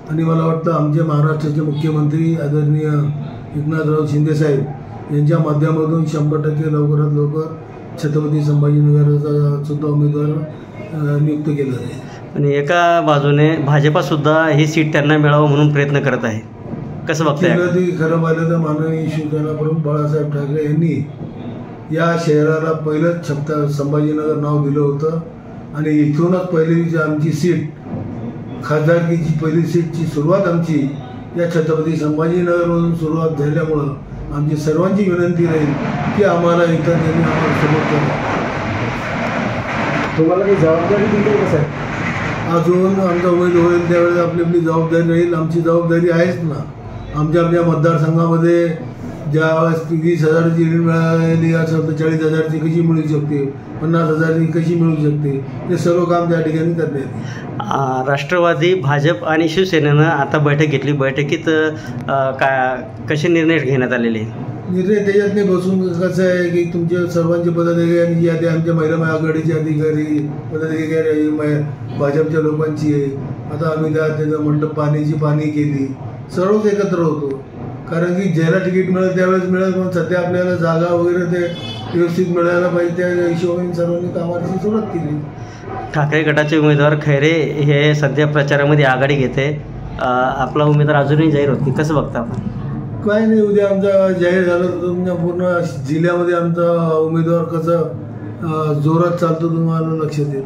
आणि मला वाटतं आमचे महाराष्ट्राचे मुख्यमंत्री आदरणीय एकनाथराव शिंदेसाहेब यांच्या माध्यमातून 100% लवकरात लवकर छत्रपती संभाजीनगरचा सुद्धा उमेदवार नियुक्त केला आहे. आणि एका बाजूने भाजपासुद्धा ही सीट त्यांना मिळावं म्हणून प्रयत्न करत आहे. कसं बघताय? खरं पाहिलं तर माननीय शिवसेना प्रमुख बाळासाहेब ठाकरे यांनी या शहराला पहिलंच संभाजीनगर नाव दिलं होतं आणि इथूनच पहिली आमची सीट खासदारकीची पहिली सीटची सुरुवात आमची या छत्रपती संभाजीनगरमधून सुरुवात झाल्यामुळं आमची सर्वांची विनंती राहील की आम्हाला इथं त्यांनी आम्हाला सपोर्ट करा. तुम्हाला काही जबाबदारी दिली कसं आहे? अजून आमचा उमेदवार होईल त्यावेळेस आपली आपली जबाबदारी राहील. आमची जबाबदारी आहेच ना. आमच्या मतदारसंघामध्ये ज्यावेळेस 20,000ची ऋण मिळाली असेल तर 40,000ची कशी मिळू शकते, 50,000ची कशी मिळू शकते, हे सर्व काम त्या ठिकाणी करण्यात येईल. राष्ट्रवादी, भाजप आणि शिवसेनेनं आता बैठक घेतली. बैठकीत कसे निर्णय घेण्यात आलेले? निर्णय त्याच्यात बसून कसं आहे की तुमच्या सर्वांचे पदाधिकारी यादी आमच्या महिला आघाडीचे अधिकारी पदाधिकारी भाजपच्या लोकांची आहे. आता आम्ही त्याचं मंडप पाणी केली, सर्वच एकत्र होतो. कारण की ज्याला तिकीट मिळेल त्यावेळेस मिळेल, पण सध्या आपल्याला जागा वगैरे ते व्यवस्थित मिळायला पाहिजे त्या हिशोबाने सर्वांनी कामाची सुरुवात केली. ठाकरे गटाचे उमेदवार खैरे हे सध्या प्रचारामध्ये आघाडी घेते. आपला उमेदवार अजूनही जाहीर होत नाही. कसं बघता आपण? काय नाही, उद्या आमचा जाहीर झालं तर तुमच्या पूर्ण जिल्ह्यामध्ये आमचा उमेदवार कसं जोरात चालतो तुम्हाला लक्षात येईल.